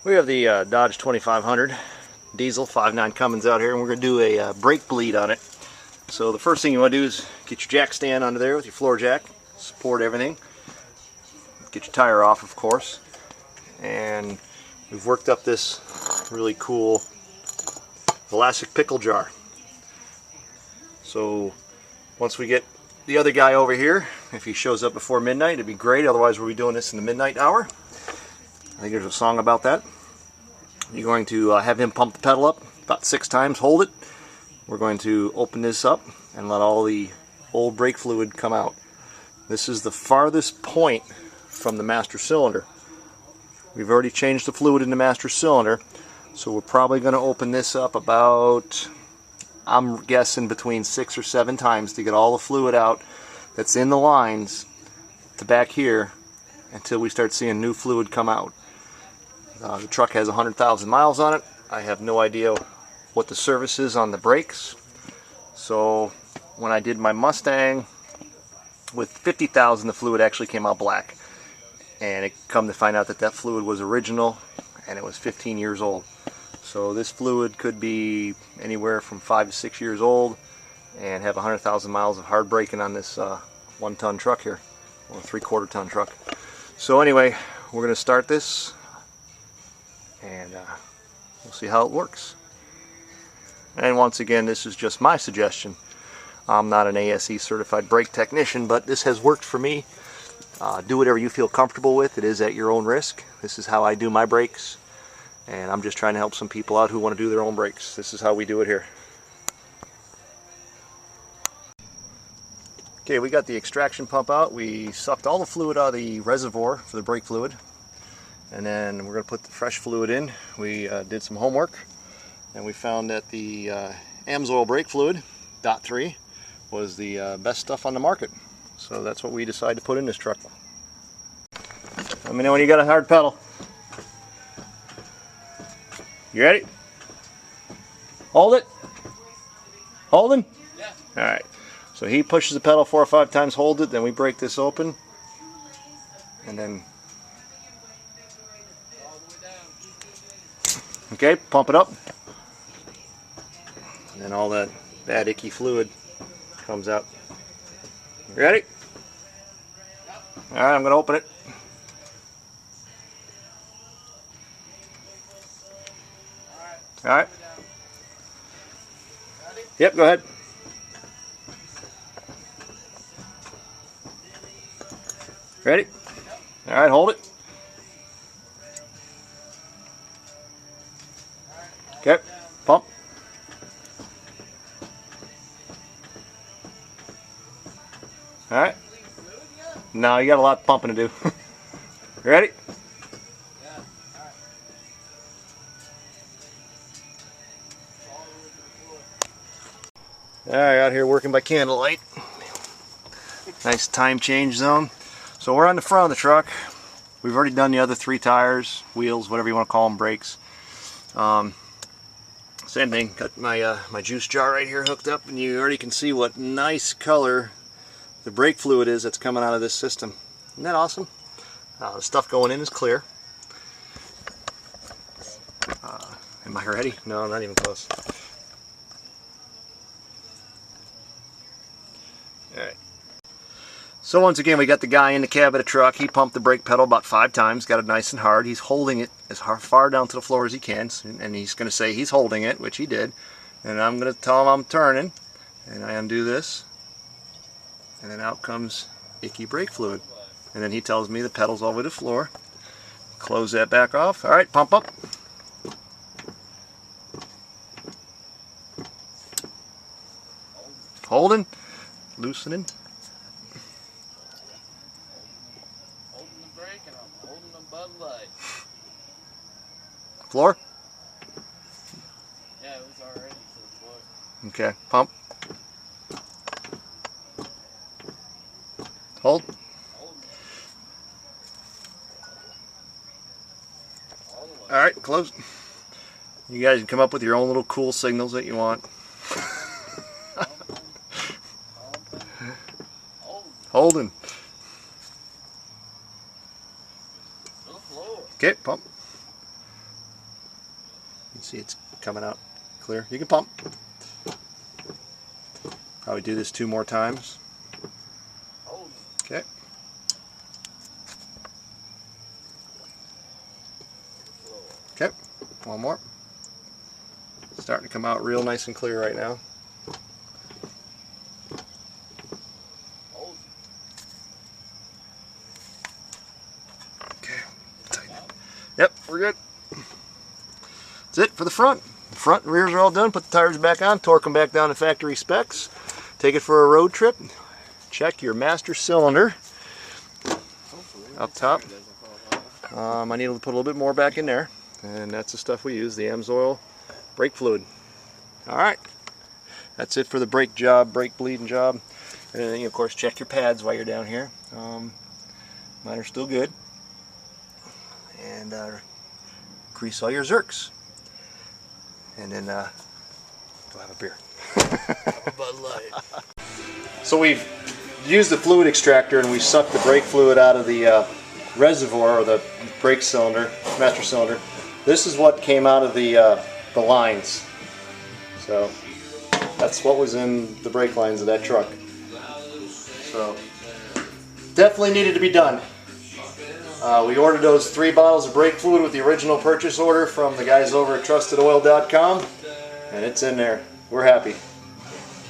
We have the Dodge 2500 diesel 5.9 Cummins out here, and we're going to do a brake bleed on it. So the first thing you want to do is get your jack stand under there with your floor jack, support everything, get your tire off, of course, and we've worked up this really cool elastic pickle jar. So once we get the other guy over here, if he shows up before midnight, it'd be great. Otherwise, we'll be doing this in the midnight hour. I think there's a song about that. You're going to have him pump the pedal up about 6 times, hold it. We're going to open this up and let all the old brake fluid come out. This is the farthest point from the master cylinder. We've already changed the fluid in the master cylinder, so we're probably going to open this up about, I'm guessing, between 6 or 7 times to get all the fluid out that's in the lines to back here until we start seeing new fluid come out. The truck has 100,000 miles on it. I have no idea what the service is on the brakes. So when I did my Mustang with 50,000, the fluid actually came out black. And it come to find out that that fluid was original and it was 15 years old. So this fluid could be anywhere from 5 to 6 years old and have 100,000 miles of hard braking on this 1-ton truck here, or a 3/4 ton truck. So anyway, we're going to start this and we'll see how it works. And once again, this is just my suggestion. I'm not an ASE certified brake technician, but this has worked for me. Do whatever you feel comfortable with. It is at your own risk. This is how I do my brakes, and I'm just trying to help some people out who want to do their own brakes. This is how we do it here. Okay, we got the extraction pump out. We sucked all the fluid out of the reservoir for the brake fluid, and then we're going to put the fresh fluid in. We did some homework, and we found that the Amsoil brake fluid, .3, was the best stuff on the market. So that's what we decided to put in this truck. Let me know when you got a hard pedal. You ready? Hold it. Holding? Yeah. Alright. So he pushes the pedal 4 or 5 times, holds it, then we break this open. And then... Okay, pump it up. And then all that bad icky fluid comes out. You ready? Alright, I'm going to open it. Alright. Yep, go ahead. Ready? Alright, hold it. Okay, pump. Alright. No, you got a lot of pumping to do. Ready? Alright, out here working by candlelight. Nice time change zone. So we're on the front of the truck. We've already done the other 3 tires, wheels, whatever you want to call them, brakes. Same thing. Got my my juice jar right here hooked up, and you already can see what nice color the brake fluid is that's coming out of this system. Isn't that awesome? The stuff going in is clear. Am I ready? No, not even close. Alright. So once again, we got the guy in the cab of the truck. He pumped the brake pedal about 5 times, got it nice and hard. He's holding it as far down to the floor as he can, and he's going to say he's holding it, which he did. And I'm going to tell him I'm turning, and I undo this, and then out comes icky brake fluid. And then he tells me the pedal's all the way to the floor. Close that back off. Alright, pump up. Holding, loosening. Floor? Yeah, it was already to the floor. Okay, pump. Hold. Alright, close. You guys can come up with your own little cool signals that you want. Holding. To the floor. Okay, pump. You see it's coming out clear. You can pump. Probably do this 2 more times. Okay. Okay, 1 more. Starting to come out real nice and clear right now. Okay, tighten it. Yep, we're good. That's it for the front. The front and rears are all done. Put the tires back on, torque them back down to factory specs. Take it for a road trip. Check your master cylinder up top. I need to put a little bit more back in there, and that's the stuff we use, the Amsoil brake fluid. Alright, that's it for the brake job, brake bleeding job. And then, of course, check your pads while you're down here. Mine are still good. And grease all your zerks. And then go have a beer. Bud Light. So we've used the fluid extractor and we sucked the brake fluid out of the reservoir, or the brake cylinder, master cylinder. This is what came out of the lines. So that's what was in the brake lines of that truck. So definitely needed to be done. We ordered those 3 bottles of brake fluid with the original purchase order from the guys over at trustedoil.com, and it's in there. We're happy.